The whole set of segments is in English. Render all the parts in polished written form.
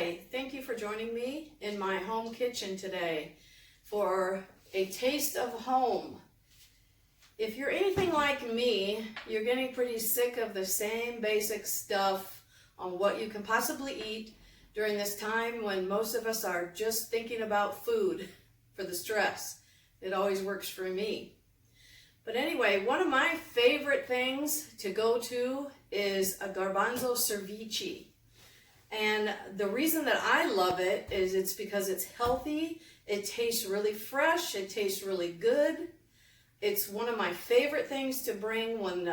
Hi, thank you for joining me in my home kitchen today for a taste of home. If you're anything like me, you're getting pretty sick of the same basic stuff on what you can possibly eat during this time when most of us are just thinking about food for the stress. It always works for me. But anyway, one of my favorite things to go to is a Garbanzo Ceviche. And the reason that I love it is it's because it's healthy, it tastes really fresh, it tastes really good. It's one of my favorite things to bring when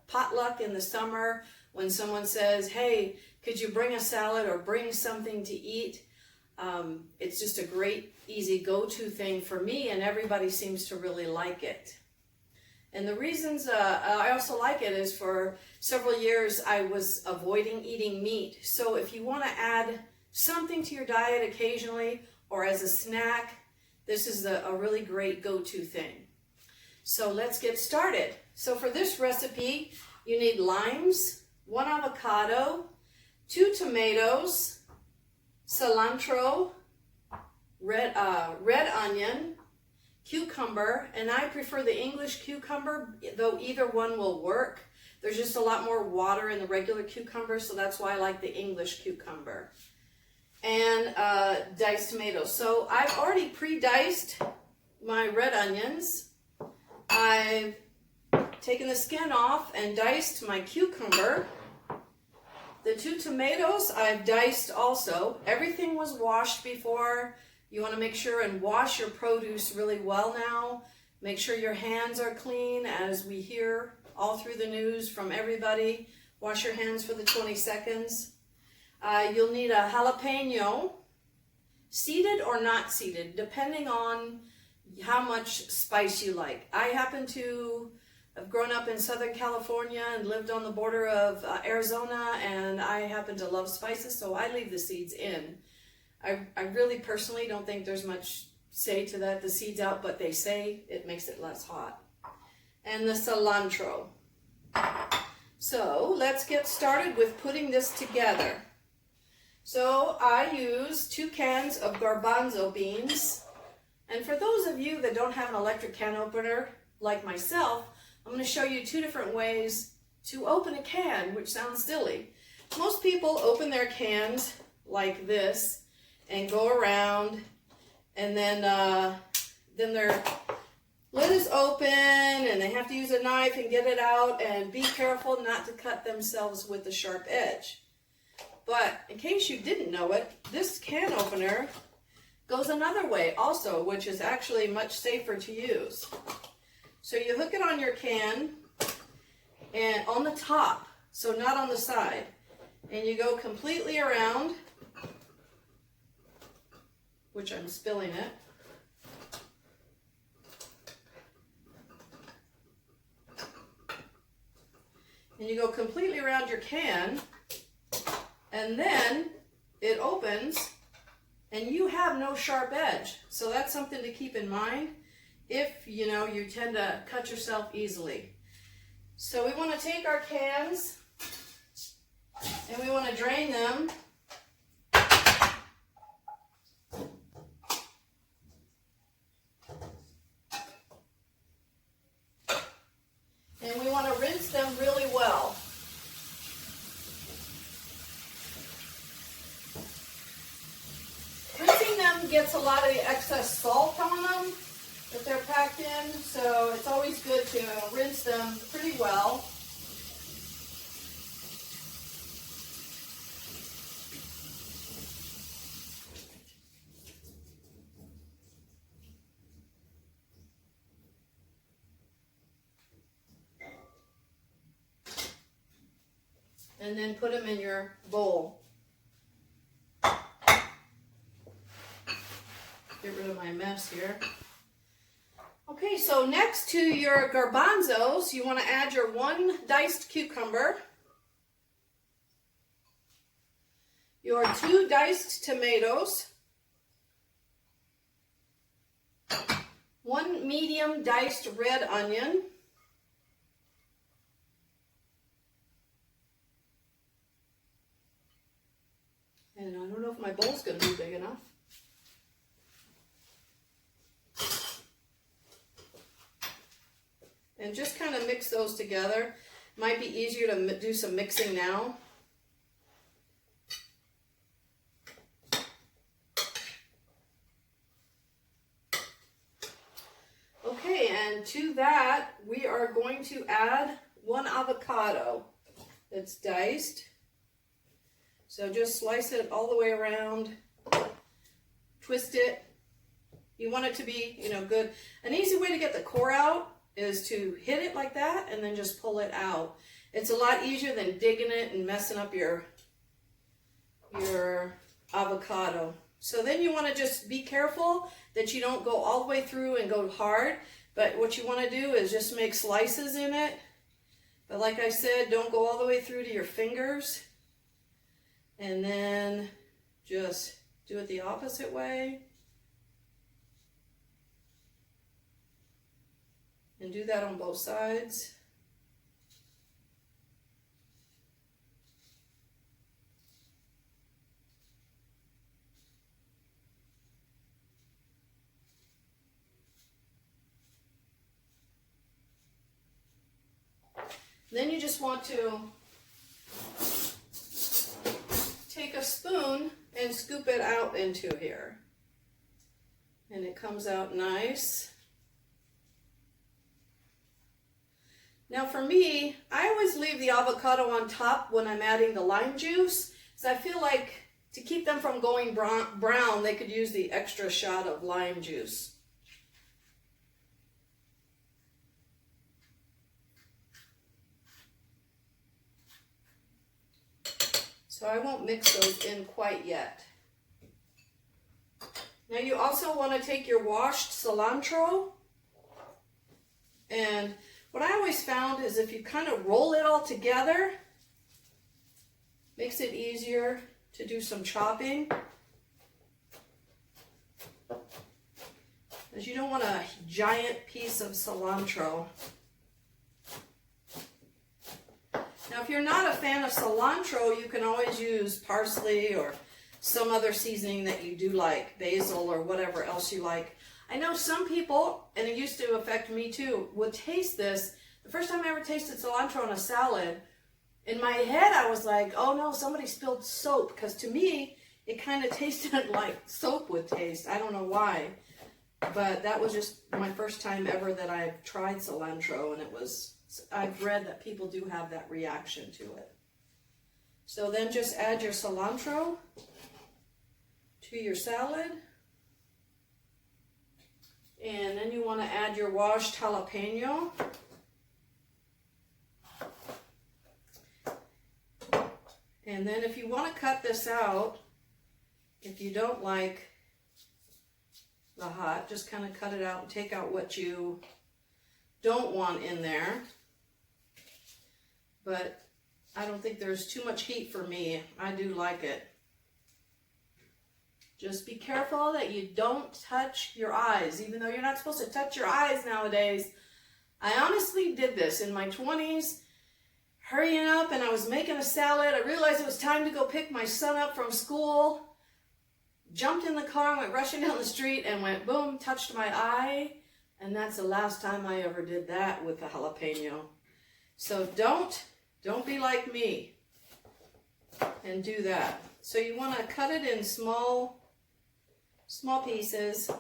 potluck in the summer, when someone says, hey, could you bring a salad or bring something to eat? It's just a great, easy go-to thing for me, and everybody seems to really like it. And the reasons I also like it is for several years I was avoiding eating meat. So if you want to add something to your diet occasionally or as a snack, this is a really great go-to thing. So let's get started. So for this recipe, you need limes, 1 avocado, 2 tomatoes, cilantro, red onion, cucumber, and I prefer the English cucumber, though either one will work. There's just a lot more water in the regular cucumber, so that's why I like the English cucumber. And diced tomatoes. So I've already pre-diced my red onions. I've taken the skin off and diced my cucumber. The 2 tomatoes I've diced also. Everything was washed before. You want to make sure and wash your produce really well now. Make sure your hands are clean, as we hear all through the news from everybody. Wash your hands for the 20 seconds. You'll need a jalapeno, seeded or not seeded, depending on how much spice you like. I happen to have grown up in Southern California and lived on the border of Arizona, and I happen to love spices, so I leave the seeds in. I really personally don't think there's much say to that, the seeds out, but they say it makes it less hot. And the cilantro. So let's get started with putting this together. So I use 2 cans of garbanzo beans. And for those of you that don't have an electric can opener like myself, I'm going to show you 2 different ways to open a can, which sounds silly. Most people open their cans like this and go around, and then their lid is open and they have to use a knife and get it out, and be careful not to cut themselves with the sharp edge. But in case you didn't know it, this can opener goes another way also, which is actually much safer to use. So you hook it on your can and on the top, so not on the side, and you go completely around, which I'm spilling it. And you go completely around your can, and then it opens, and you have no sharp edge. So that's something to keep in mind if you tend to cut yourself easily. So we want to take our cans and we want to drain them. And we want to rinse them really well. Rinsing them gets a lot of the excess salt on them that they're packed in, so it's always good to rinse them pretty well. And then put them in your bowl. Get rid of my mess here. Okay, so next to your garbanzos, you want to add your 1 diced cucumber, your 2 diced tomatoes, 1 medium diced red onion, And I don't know if my bowl's going to be big enough. And just kind of mix those together. Might be easier to do some mixing now. Okay, and to that, we are going to add 1 avocado that's diced. So just slice it all the way around, twist it. You want it to be, good. An easy way to get the core out is to hit it like that and then just pull it out. It's a lot easier than digging it and messing up your avocado. So then you want to just be careful that you don't go all the way through and go hard. But what you want to do is just make slices in it. But like I said, don't go all the way through to your fingers. And then just do it the opposite way. And do that on both sides. Then you just want to take a spoon and scoop it out into here. And it comes out nice. Now for me, I always leave the avocado on top when I'm adding the lime juice, because I feel like to keep them from going brown, they could use the extra shot of lime juice. So I won't mix those in quite yet. Now you also want to take your washed cilantro, and what I always found is if you kind of roll it all together, makes it easier to do some chopping. As you don't want a giant piece of cilantro. Now if you're not a fan of cilantro, you can always use parsley or some other seasoning that you do like, basil or whatever else you like. I know some people, and it used to affect me too, would taste this. The first time I ever tasted cilantro in a salad, in my head I was like, oh no, somebody spilled soap. Because to me, it kind of tasted like soap would taste. I don't know why. But that was just my first time ever that I've tried cilantro, and I've read that people do have that reaction to it. So then just add your cilantro to your salad. And then you want to add your washed jalapeno. And then if you want to cut this out, if you don't like the hot, just kind of cut it out and take out what you don't want in there. But I don't think there's too much heat for me. I do like it. Just be careful that you don't touch your eyes, even though you're not supposed to touch your eyes nowadays. I honestly did this in my 20s, hurrying up, and I was making a salad. I realized it was time to go pick my son up from school. Jumped in the car, went rushing down the street, and went boom, touched my eye. And that's the last time I ever did that with the jalapeno. So don't be like me and do that. So you want to cut it in small pieces.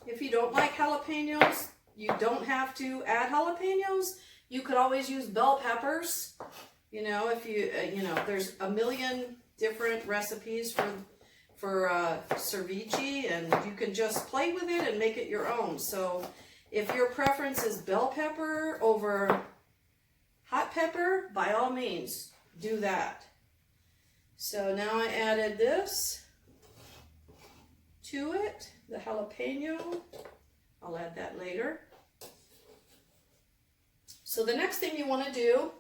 If you don't like jalapenos, you don't have to add jalapenos. You could always use bell peppers. If you, there's a million different recipes for ceviche, and you can just play with it and make it your own. So if your preference is bell pepper over hot pepper, by all means, do that. So now I added this to it, the jalapeno. I'll add that later. So the next thing you want to do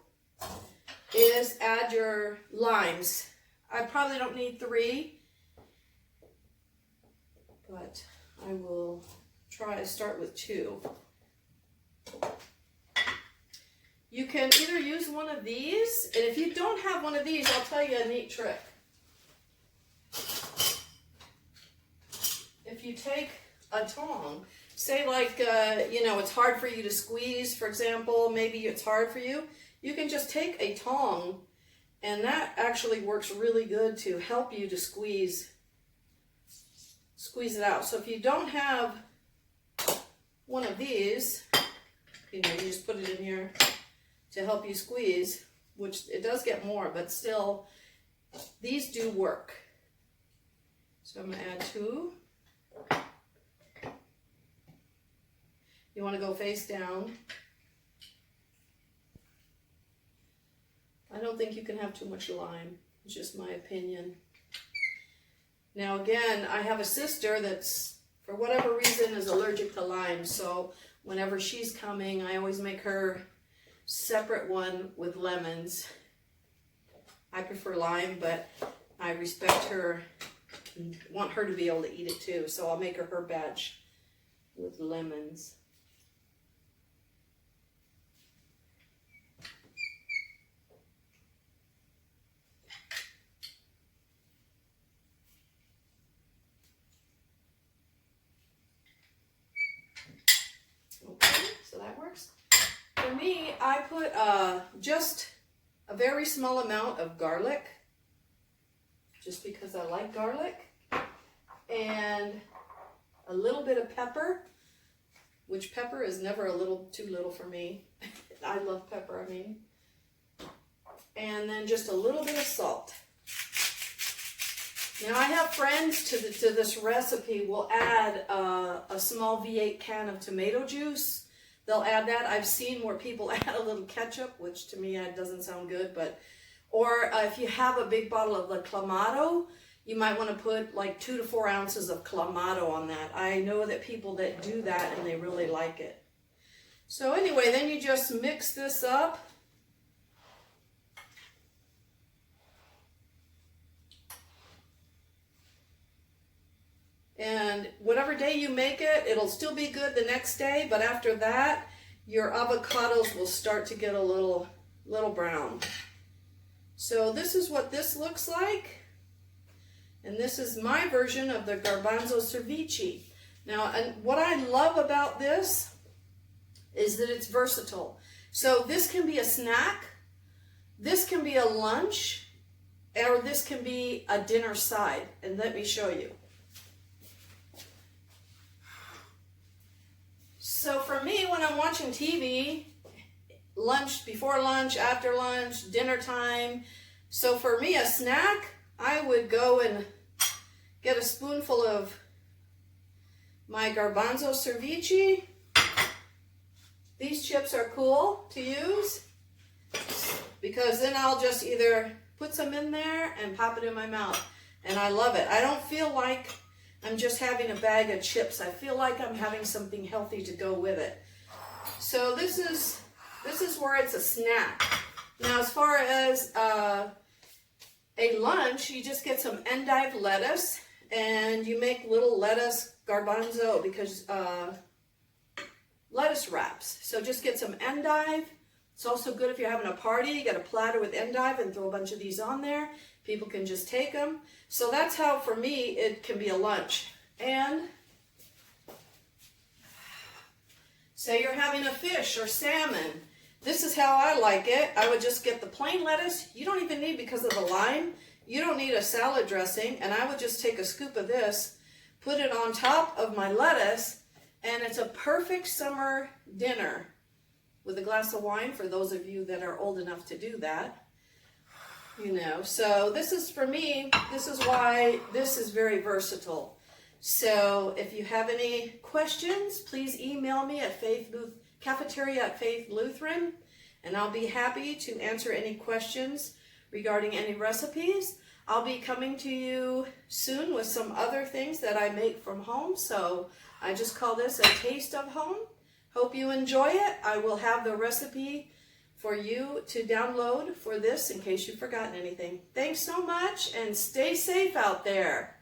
is add your limes. I probably don't need 3, but I will try to start with 2. You can either use one of these, and if you don't have one of these, I'll tell you a neat trick. If you take a tong, say like, it's hard for you to squeeze, for example, maybe it's hard for you, you can just take a tong, and that actually works really good to help you to squeeze it out. So if you don't have one of these, you just put it in here to help you squeeze, which it does get more, but still, these do work. So I'm going to add 2. You want to go face down. I don't think you can have too much lime. It's just my opinion. Now again, I have a sister that's, for whatever reason, is allergic to lime, so whenever she's coming, I always make her separate one with lemons. I prefer lime, but I respect her and want her to be able to eat it too, so I'll make her batch with lemons. Okay, so that works. For me, I put just a very small amount of garlic, just because I like garlic, and a little bit of pepper, which pepper is never a little too little for me. I love pepper, and then just a little bit of salt. Now I have friends to this recipe will add a small V8 can of tomato juice. They'll add that. I've seen where people add a little ketchup, which to me doesn't sound good, or if you have a big bottle of the Clamato, you might want to put like 2 to 4 ounces of Clamato on that. I know that people that do that and they really like it. So anyway, then you just mix this up. And whatever day you make it, it'll still be good the next day, but after that, your avocados will start to get a little brown. So this is what this looks like. And this is my version of the Garbanzo Ceviche. Now, and what I love about this is that it's versatile. So this can be a snack, this can be a lunch, or this can be a dinner side. And let me show you. So for me, when I'm watching TV, lunch, before lunch, after lunch, dinner time, so for me, a snack, I would go and get a spoonful of my Garbanzo Ceviche. These chips are cool to use because then I'll just either put some in there and pop it in my mouth. And I love it. I don't feel like I'm just having a bag of chips. I feel like I'm having something healthy to go with it. So this is where it's a snack. Now as far as a lunch, you just get some endive lettuce and you make little lettuce garbanzo because lettuce wraps. So just get some endive. It's also good if you're having a party. You get a platter with endive and throw a bunch of these on there. People can just take them. So that's how, for me, it can be a lunch. And say you're having a fish or salmon. This is how I like it. I would just get the plain lettuce. You don't even need, because of the lime, you don't need a salad dressing. And I would just take a scoop of this, put it on top of my lettuce, and it's a perfect summer dinner with a glass of wine for those of you that are old enough to do that. So this is, for me, this is why this is very versatile. So if you have any questions, please email me at cafeteria@Faith Lutheran, and I'll be happy to answer any questions regarding any recipes. I'll be coming to you soon with some other things that I make from home. So I just call this a taste of home. Hope you enjoy it. I will have the recipe for you to download for this in case you've forgotten anything. Thanks so much and stay safe out there.